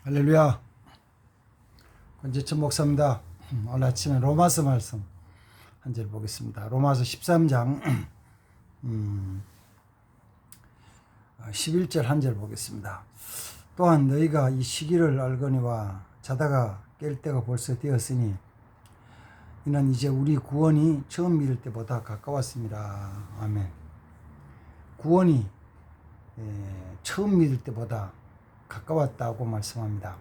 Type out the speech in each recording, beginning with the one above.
할렐루야. 권재천 목사입니다. 오늘 아침에 로마서 말씀 한 절 보겠습니다. 로마서 13장 11절 한 절 보겠습니다. 또한 너희가 이 시기를 알거니와 자다가 깰 때가 벌써 되었으니 이는 이제 우리 구원이 처음 믿을 때보다 가까웠습니다. 아멘. 구원이 처음 믿을 때보다 가까웠다고 말씀합니다.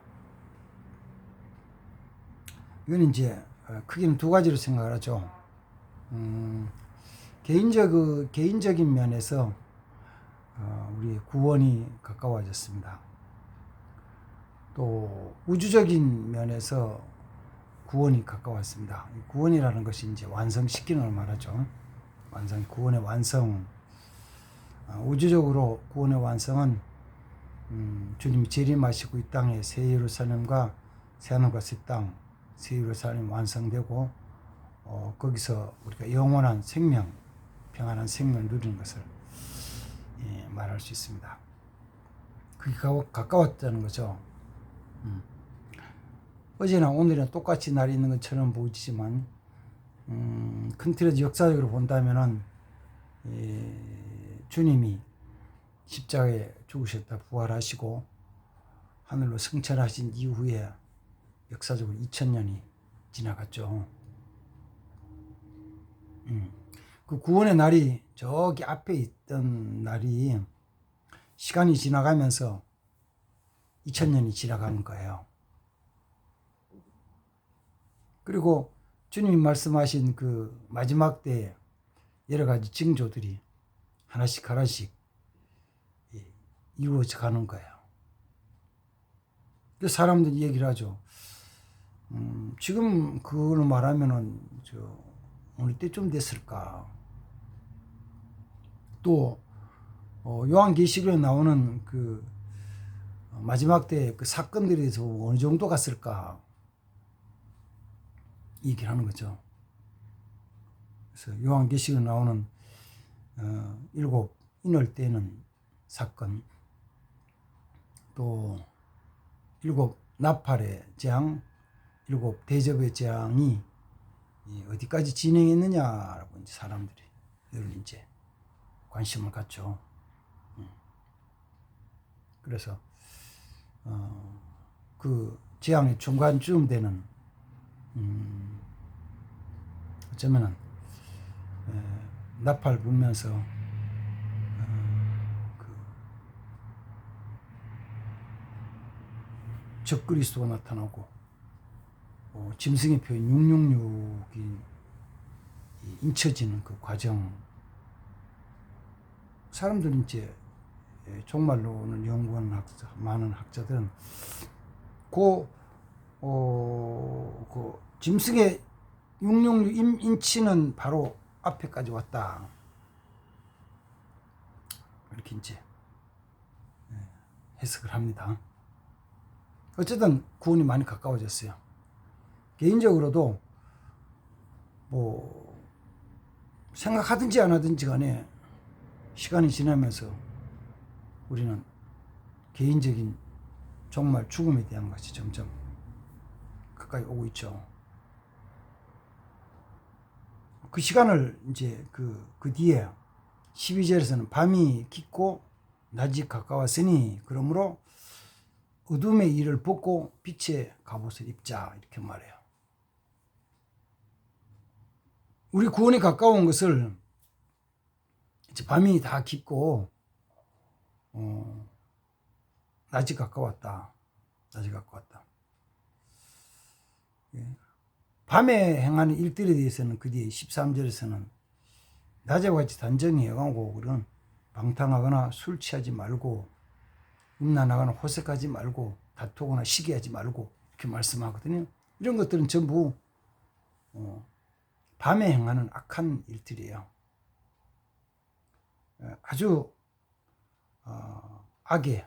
이건 이제 크게는 두 가지로 생각을 하죠. 개인적인 면에서 우리 구원이 가까워졌습니다. 또 우주적인 면에서 구원이 가까웠습니다. 구원이라는 것이 이제 완성시키는 걸 말하죠. 구원의 완성. 우주적으로 구원의 완성은 주님이 재림하시고 이 땅에 새 예루살렘과 새 하늘과 새 땅, 새 예루살렘 완성되고 거기서 우리가 영원한 생명, 평안한 생명을 누리는 것을 말할 수 있습니다. 그게 가까웠다는 거죠. 어제나 오늘이나 똑같이 날이 있는 것처럼 보이지만 큰 틀에서 역사적으로 본다면은 주님이 십자가에 죽으셨다 부활하시고 하늘로 승천하신 이후에 역사적으로 2000년이 지나갔죠. 그 구원의 날이 저기 앞에 있던 날이 시간이 지나가면서 2000년이 지나가는 거예요. 그리고 주님이 말씀하신 그 마지막 때에 여러 가지 징조들이 하나씩 이루어져 가는 거예요. 그래서 사람들이 얘기를 하죠. 지금 그걸 말하면은 어느 때쯤 됐을까? 또 요한계시록에 나오는 그 마지막 때 그 사건들에 대해서 어느 정도 갔을까? 얘기를 하는 거죠. 그래서 요한계시록에 나오는 7 인월 때는 사건, 또 7 나팔의 재앙, 7 대접의 재앙이 어디까지 진행했느냐라고 이제 사람들이 늘 이제 관심을 갖죠. 그래서 그 재앙의 중간쯤 되는 어쩌면은 나팔 불면서 적그리스도가 나타나고 짐승의 표현 666이 인쳐지는 그 과정, 사람들이 이제 종말론을 연구하는 많은 학자들은 그 짐승의 666 인치는 바로 앞에까지 왔다, 이렇게 이제 해석을 합니다. 어쨌든 구원이 많이 가까워졌어요. 개인적으로도 뭐 생각하든지 안 하든지 간에 시간이 지나면서 우리는 개인적인 정말 죽음에 대한 것이 점점 가까이 오고 있죠. 그 시간을 이제 그 뒤에 12절에서는 밤이 깊고 낮이 가까웠으니 그러므로 어둠의 일을 벗고 빛의 갑옷을 입자, 이렇게 말해요. 우리 구원이 가까운 것을 이제 밤이 다 깊고 낮이 가까웠다. 밤에 행하는 일들에 대해서는 그 뒤에 13절에서는 낮에와 같이 단정히 행하고 그런 방탕하거나 술 취하지 말고 음란하거나 호색하지 말고 다투거나 시기하지 말고 이렇게 말씀하거든요. 이런 것들은 전부 밤에 행하는 악한 일들이에요. 아주 악에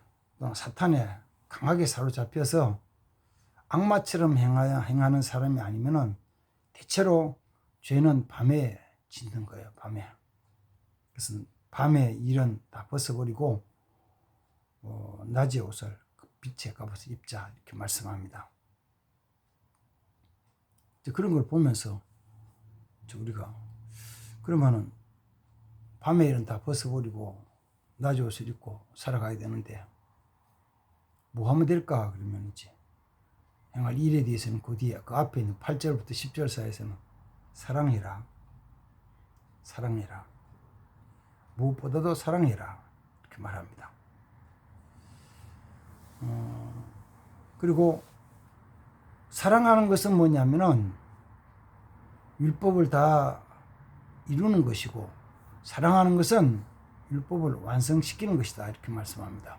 사탄에 강하게 사로잡혀서 악마처럼 행하는 사람이 아니면은 대체로 죄는 밤에 짓는 거예요. 밤에. 그래서 밤에 일은 다 벗어버리고 낮의 옷을 빛의 갑옷을 입자 이렇게 말씀합니다. 그런 걸 보면서 우리가 그러면은 밤의 일은 다 벗어버리고 낮의 옷을 입고 살아가야 되는데 뭐 하면 될까? 그러면 이제 행할 일에 대해서는 그 뒤에 그 앞에 있는 8절부터 10절 사이에서는 사랑해라. 사랑해라. 무엇보다도 사랑해라. 이렇게 말합니다. 그리고 사랑하는 것은 뭐냐면은 율법을 다 이루는 것이고 사랑하는 것은 율법을 완성시키는 것이다. 이렇게 말씀합니다.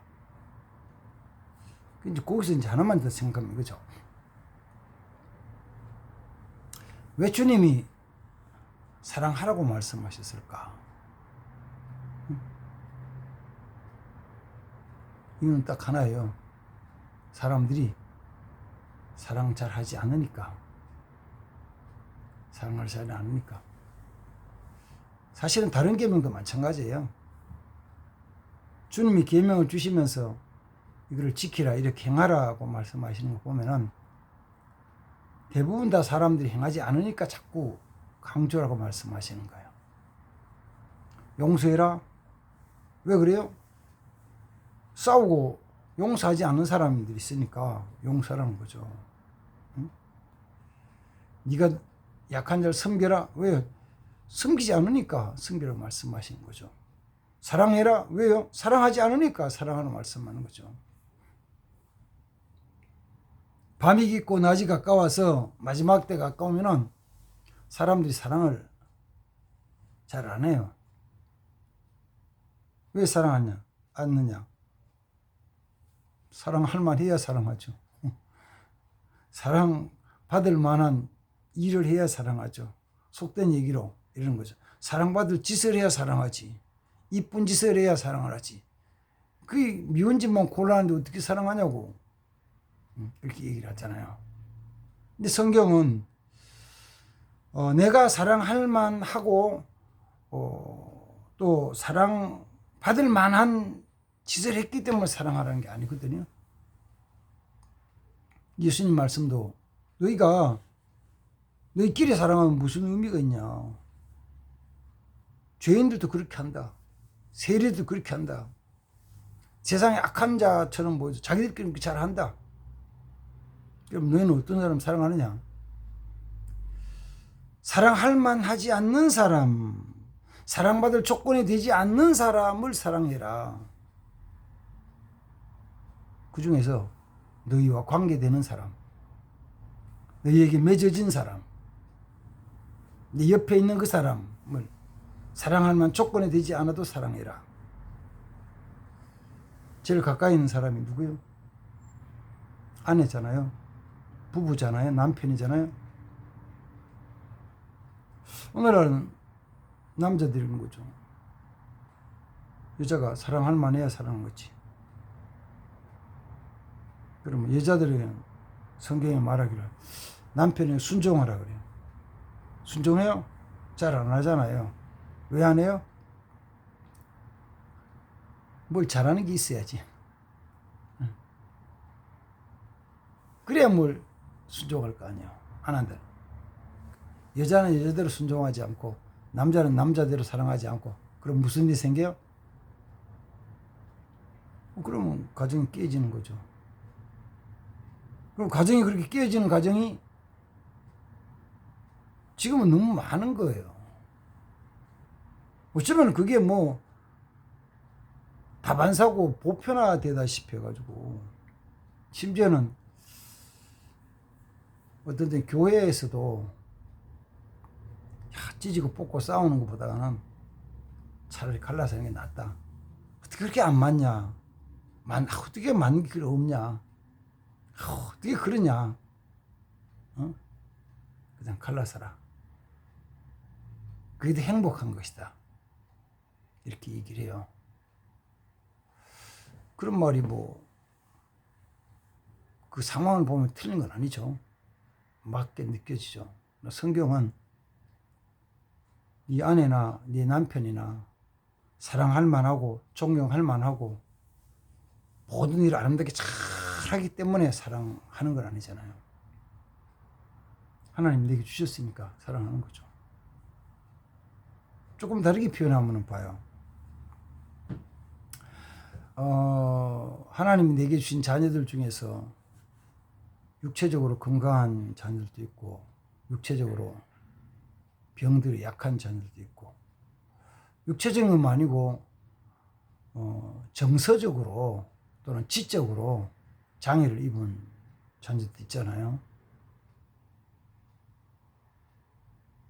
이제 거기서 이제 하나만 더 생각하면 이거죠. 왜 주님이 사랑하라고 말씀하셨을까? 이유는 딱 하나예요. 사람들이 사랑 잘 하지 않으니까. 사랑을 잘 않으니까. 사실은 다른 계명도 마찬가지예요. 주님이 계명을 주시면서 이거를 지키라, 이렇게 행하라고 말씀하시는 거 보면은 대부분 다 사람들이 행하지 않으니까 자꾸 강조라고 말씀하시는 거예요. 용서해라. 왜 그래요? 싸우고 용서하지 않는 사람들이 있으니까 용서라는 거죠. 응? 네가 약한 자를 섬겨라. 왜? 섬기지 않으니까 섬기라고 말씀하신 거죠. 사랑해라. 왜요? 사랑하지 않으니까 사랑하는 말씀하는 거죠. 밤이 깊고 낮이 가까워서 마지막 때 가까우면은 사람들이 사랑을 잘 안 해요. 왜 사랑하냐? 않느냐? 사랑할 만해야 사랑하죠. 사랑 받을 만한 일을 해야 사랑하죠. 속된 얘기로 이러는 거죠. 사랑받을 짓을 해야 사랑하지. 이쁜 짓을 해야 사랑을 하지. 그게 미운 짓만 골라하는데 어떻게 사랑하냐고. 이렇게 얘기를 하잖아요. 근데 성경은 내가 사랑할 만하고 또 사랑받을 만한 짓을 했기 때문에 사랑하라는 게 아니거든요. 예수님 말씀도 너희가 너희끼리 사랑하면 무슨 의미가 있냐. 죄인들도 그렇게 한다. 세리도 그렇게 한다. 세상에 악한 자처럼 보여서 자기들끼리 그렇게 잘한다. 그럼 너희는 어떤 사람 사랑하느냐? 사랑할 만하지 않는 사람, 사랑받을 조건이 되지 않는 사람을 사랑해라. 그 중에서 너희와 관계되는 사람, 너희에게 맺어진 사람, 네 옆에 있는 그 사람을 사랑할 만한 조건이 되지 않아도 사랑해라. 제일 가까이 있는 사람이 누구예요? 아내잖아요. 부부잖아요. 남편이잖아요. 오늘날은 남자들이 있는 거죠. 여자가 사랑할 만해야 사랑한 거지. 그러면 여자들에게는 성경에 말하기를 남편에게 순종하라 그래요. 순종해요? 잘 안 하잖아요. 왜 안 해요? 뭘 잘하는 게 있어야지. 그래야 뭘 순종할 거 아니에요. 안 한다. 여자는 여자대로 순종하지 않고 남자는 남자대로 사랑하지 않고 그럼 무슨 일이 생겨요? 그러면 가정이 깨지는 거죠. 그럼 가정이 그렇게 깨지는 가정이 지금은 너무 많은 거예요. 어쩌면 그게 뭐 다반사고 보편화되다시피 해가지고 심지어는 어떤 때 교회에서도 찢고 뽑고 싸우는 것보다는 차라리 갈라서 하는 게 낫다. 어떻게 그렇게 안 맞냐? 어떻게 맞는 게 없냐? 어떻게 그러냐? 그냥 갈라서라. 그게 더 행복한 것이다. 이렇게 얘기를 해요. 그런 말이 그 상황을 보면 틀린 건 아니죠. 맞게 느껴지죠. 성경은 네 아내나 네 남편이나 사랑할 만하고 존경할 만하고 모든 일을 아름답게 잘 잘하기 때문에 사랑하는 건 아니잖아요. 하나님 내게 주셨으니까 사랑하는 거죠. 조금 다르게 표현하면 봐요. 하나님이 내게 주신 자녀들 중에서 육체적으로 건강한 자녀들도 있고 육체적으로 병들이 약한 자녀들도 있고 육체적인 건 아니고 정서적으로 또는 지적으로 장애를 입은 자녀도 있잖아요.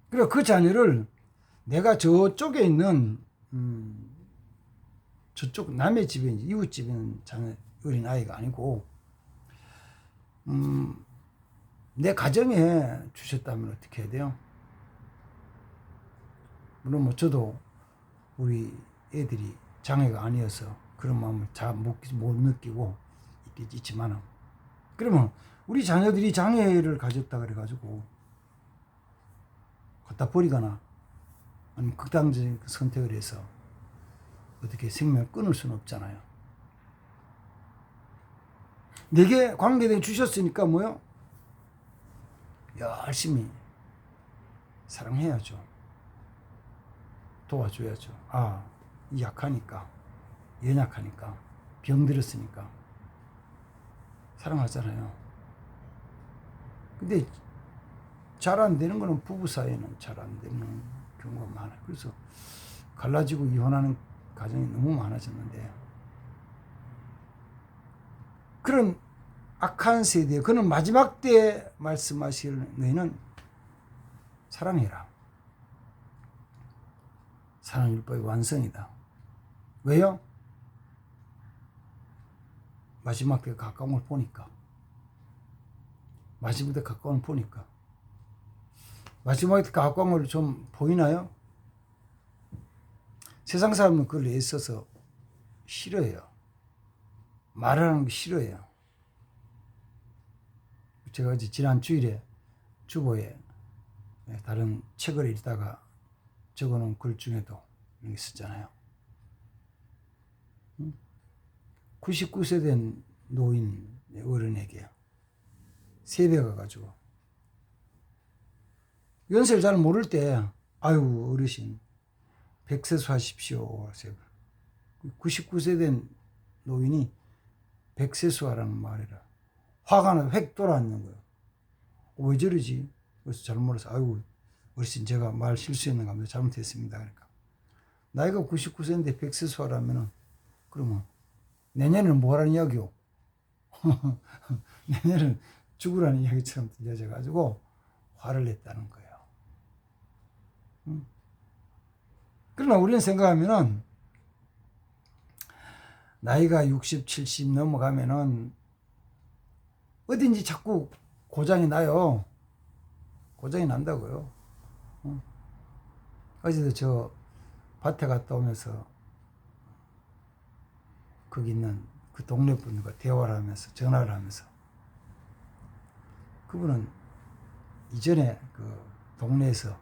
그래 그 자녀를 내가 저쪽에 있는 저쪽 남의 집에 이웃 집에 있는 자녀 어린 아이가 아니고 내 가정에 주셨다면 어떻게 해야 돼요? 물론 뭐 저도 우리 애들이 장애가 아니어서 그런 마음을 잘 못 느끼고 있지만 그러면 우리 자녀들이 장애를 가졌다 그래가지고 갖다 버리거나 아니면 극단적인 선택을 해서 어떻게 생명을 끊을 수는 없잖아요. 내게 관계된 주셨으니까 뭐요? 열심히 사랑해야죠. 도와줘야죠. 약하니까, 연약하니까, 병들었으니까 사랑하잖아요. 근데 잘 안 되는 거는 부부 사이에는 잘 안 되는 경우가 많아요. 그래서 갈라지고 이혼하는 가정이 너무 많아졌는데 그런 악한 세대, 그는 마지막 때 말씀하실 너희는 사랑해라. 사랑율법의 완성이다. 왜요? 마지막 때 가까운 걸 보니까. 마지막 때 가까운 걸 보니까. 마지막에 가까운 걸 좀 보이나요? 세상 사람은 그걸 애써서 싫어해요. 말하는 거 싫어해요. 제가 이제 지난 주일에 주보에 다른 책을 읽다가 적어놓은 글 중에도 이런 게 있었잖아요. 99세 된 노인 어른에게 세배가 가지고 연세를 잘 모를 때 아유 어르신 백세수 하십시오. 99세 된 노인이 백세수 하라는 말이라 화가 나서 획 돌아앉는 거예요. 왜 저러지? 그래서 잘못해서 아유 어르신 제가 말 실수했는가 하면서 잘못했습니다. 그러니까 나이가 99세인데 백세수 하라면은 그러면 내년에는 뭐 하라는 이야기요? 내년에는 죽으라는 이야기처럼 들려져가지고 화를 냈다는 거예요. 그러나 우리는 생각하면은 나이가 60, 70 넘어가면은 어딘지 자꾸 고장이 나요. 고장이 난다고요. 어제도 저 밭에 갔다 오면서 거기 있는 그 동네 분과 대화를 하면서 전화를 하면서 그분은 이전에 그 동네에서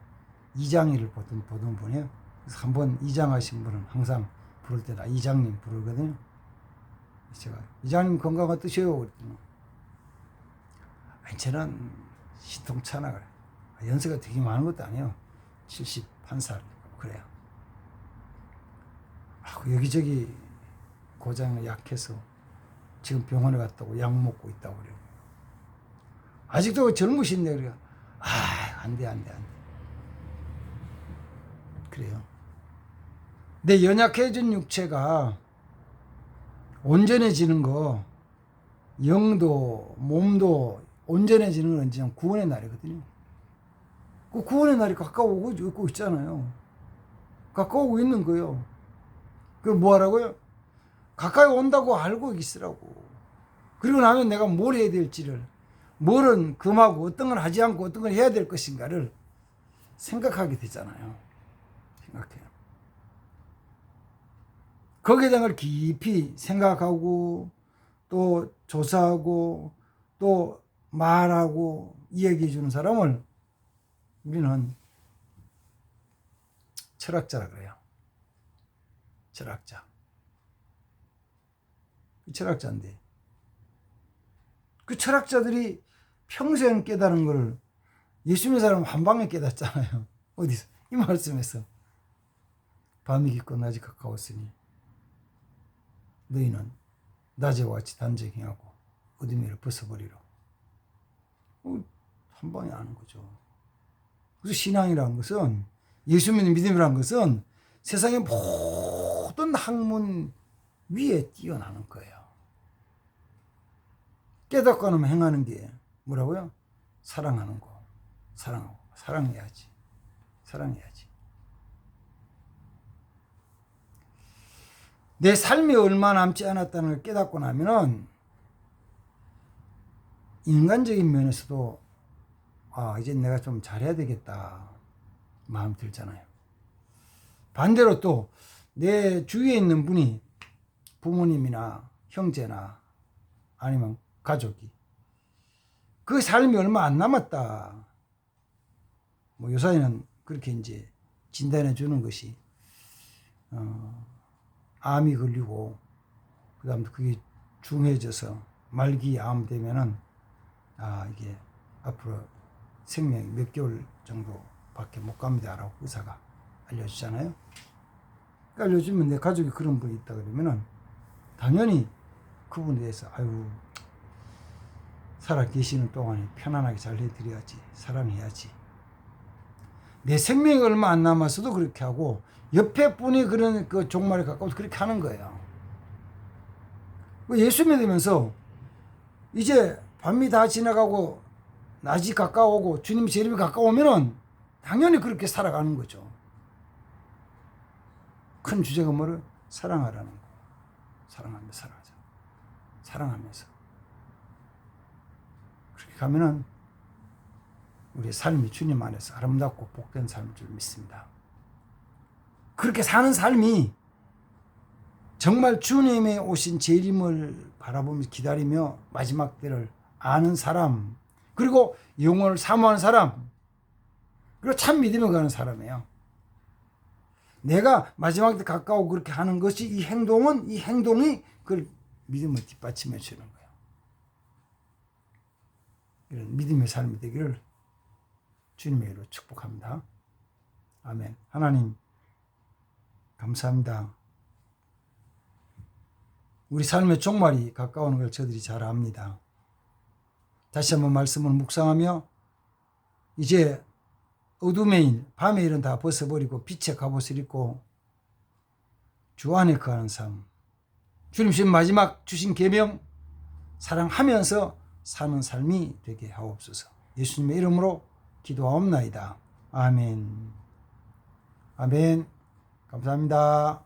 이장일을 보던 분이에요. 그래서 한번 이장하신 분은 항상 부를 때다 이장님 부르거든요. 제가 이장님 건강 어떠세요? 그랬더니 아니 저는 신통찮아 그래. 연세가 되게 많은 것도 아니에요. 71살 그래요. 여기저기 고장이 약해서 지금 병원에 갔다고 약 먹고 있다고 그래요. 아직도 젊으신데 그래요. 안 돼. 그래요. 내 연약해진 육체가 온전해지는 거, 영도, 몸도 온전해지는 건 언제냐? 구원의 날이거든요. 그 구원의 날이 가까워오고 있잖아요. 가까워오고 있는 거예요. 그 뭐 하라고요? 가까이 온다고 알고 있으라고. 그리고 나면 내가 뭘 해야 될지를, 뭘은 금하고 어떤 건 하지 않고 어떤 걸 해야 될 것인가를 생각하게 되잖아요. 생각해요. 거기에 대한 걸 깊이 생각하고 또 조사하고 또 말하고 이야기해 주는 사람을 우리는 철학자라 그래요. 철학자. 철학자인데 그 철학자들이 평생 깨달은 걸 예수 믿는 사람은 한 방에 깨닫잖아요. 어디서? 이 말씀에서. 밤이 깊고 낮이 가까웠으니 너희는 낮에와 같이 단정 행하고 어둠의 일을 벗어버리라. 한 방에 아는 거죠. 그래서 신앙이라는 것은, 예수 믿는 믿음이라는 것은 세상의 모든 학문 위에 뛰어나는 거예요. 깨닫고 나면 행하는 게 뭐라고요? 사랑하는 거. 사랑하고. 사랑해야지. 사랑해야지. 내 삶이 얼마 남지 않았다는 걸 깨닫고 나면은 인간적인 면에서도 이제 내가 좀 잘해야 되겠다 마음 들잖아요. 반대로 또 내 주위에 있는 분이 부모님이나 형제나 아니면 가족이 그 삶이 얼마 안 남았다. 뭐 요사이는 그렇게 이제 진단해 주는 것이 암이 걸리고 그다음 그게 중해져서 말기 암 되면은 이게 앞으로 생명이 몇 개월 정도밖에 못 갑니다라고 의사가 알려주잖아요. 그러니까 알려주면 내 가족이 그런 분이 있다 그러면은 당연히 그분에 대해서 살아 계시는 동안에 편안하게 잘 해드려야지, 사랑해야지. 내 생명이 얼마 안 남았어도 그렇게 하고 옆에 분이 그런 그 종말에 가까워서 그렇게 하는 거예요. 예수 믿으면서 이제 밤이 다 지나가고 낮이 가까워오고 주님 재림이 가까우면은 당연히 그렇게 살아가는 거죠. 큰 주제가 뭐를? 사랑하라는 거. 사랑하면서 살아가자. 사랑하면서. 그렇게 가면은 우리의 삶이 주님 안에서 아름답고 복된 삶일 줄 믿습니다. 그렇게 사는 삶이 정말 주님의 오신 재림을 바라보면서 기다리며 마지막 때를 아는 사람, 그리고 영혼을 사모하는 사람, 그리고 참 믿음을 가는 사람이에요. 내가 마지막 때 가까워 그렇게 하는 것이 이 행동이 그 믿음을 뒷받침해 주는 거예요. 이런 믿음의 삶이 되기를 주님의 이름으로 축복합니다. 아멘. 하나님 감사합니다. 우리 삶의 종말이 가까우는 걸 저들이 잘 압니다. 다시 한번 말씀을 묵상하며 이제 어둠의 일, 밤의 일은 다 벗어버리고 빛의 갑옷을 입고 주 안에 거하는 삶, 주님 주신 마지막 주신 계명 사랑하면서 사는 삶이 되게 하옵소서. 예수님의 이름으로 기도하옵나이다. 아멘. 아멘. 감사합니다.